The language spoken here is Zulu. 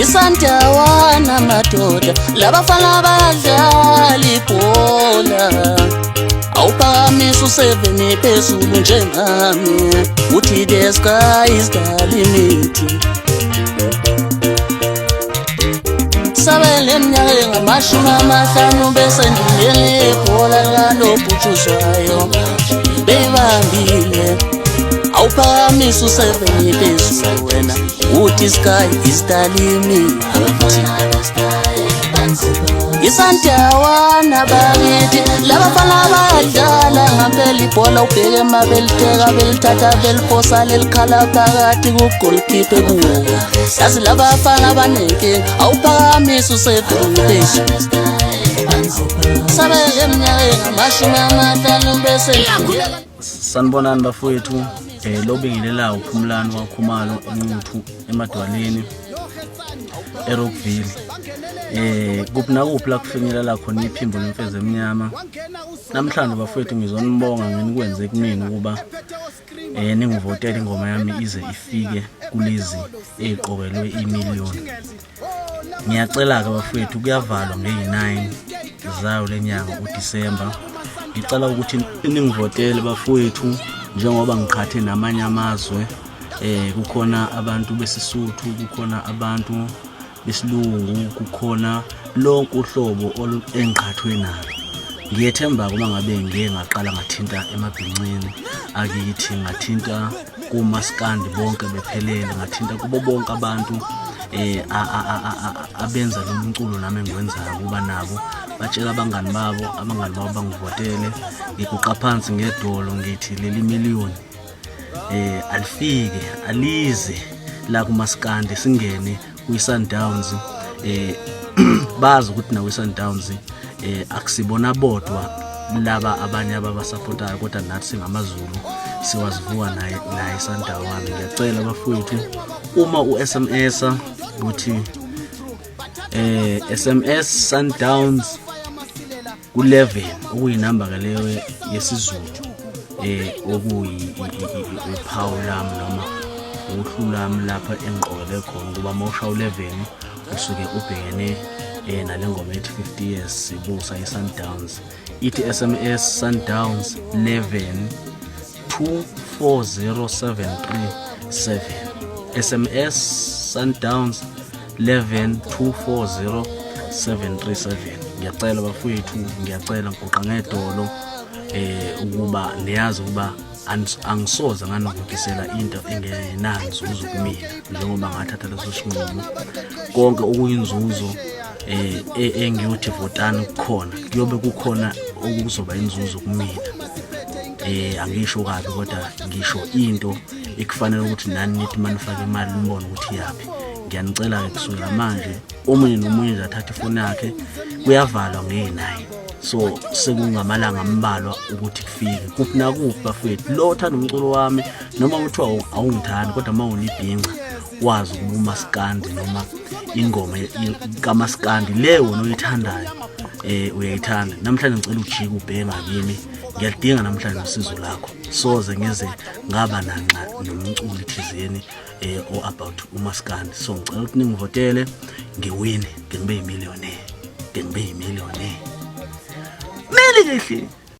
isandawana madoda labafana badlala ibhola awuphakamisa u7 phezulu njengami uthi the sky is the limit sabele minyaka engamashumi amahlanu bese ndingene ibhola likanobhutshuzwayo beyibambile awuphakamisa u7 phezulu wena uthi sky is the limit isandawana bakithi labafana badlala ngampela ibhola ubheke emabeliteka belithatha beliphosa lelikhala phakathi kugolkipe kuwo yazi labafana abanenkinga awuphakamisa u7 phezulu sabeke eminyaka engamashumi amahlanu bese sanibonani bafowethu lo bingilela uPhumlani waKhumalo eNquthu eMadwaleni eRockville kuphi nakuphi la kufinyelela khona iphimbo lemfeze emnyama namhlanje bafowethu ngizonibonga ngenikwenze kumina ukuba ningivotele ingoma yami ize ifike kulezi eziqokelwe imiliyoni ngiyacela ke bafowethu kuyavalwa nge9 zayo lenyanga uDisemba ngicela ukuthi ningivotele bafowethu njengoba ngiqhathe namanye amazwe kukhona abantu besisuthu kukhona abantu besilungu kukhona lonke uhlobo engiqhathwe nalo ngiyethemba uma ngabe ngeke ngaqala ngathinta emabhincini akithi ngathinta kumaskandi bonke bephelele ngathinta kubo bonke abantu abenza lo mculo nami engwenzayo kuba nabo batshela abangani babo bangivotele ngikuqa phansi ngedolo ngithi leli miliyoni alifike alize la kumaskandi singene kuSundowns bazi ukuthi nawe Sundowns akusibona bodwa laba abanye ababasupportayo kodwa nathi singamaZulu siwazivuka naye Sundown ngiyacela bafowethu uma uSMS ukuthi SMS Sundowns ku11 okuyinamba ke leyo yesiZulu okuyiphawu lami noma uhlu lami lapha engiqokele khona kuba mawusha u11 usuke ubhekene nalengoma ethi 50 years sibusa iSundowns ithi SMS Sundowns 11 240737 SMS Sundowns 11 240737 ngiyacela bafowethu ngiyacela ngiqoqa ngedolo ukuba niyazi ukuba angisoza nganokukisela into engenanzuzo kumina njengoba ngathatha leso sinqumo konke okuyinzuzo engiyothi votani kukhona kuyobe kukhona okuzoba inzuzo kumina angisho kabi kodwa ngisho into ekufanele ukuthi nani nithi manifaka imali nibone ukuthi yapi ngiyanicela ke kusukela manje omunye nomunye uzathatha ifoni yakhe kuyavalwa nge9 so sekungamalanga ambalwa ukuthi kufike kuphi nakuphi bafethu lo uthanda umculo wami noma uthiwa awungithandi kodwa mawunibhinqa wazi ukuba umaskandi noma ingoma kaMaskandi le wona uyithandayo uyayithanda namhlanje ngicela ujike ubheka kimi ngiyadinga namhlanje usizo lakho soze ngeze ngaba nanxa nomculo thizeni about uMaskandi so ngicela ukuthi ningivotele ngiwine ngibe yimillionaire mele kahle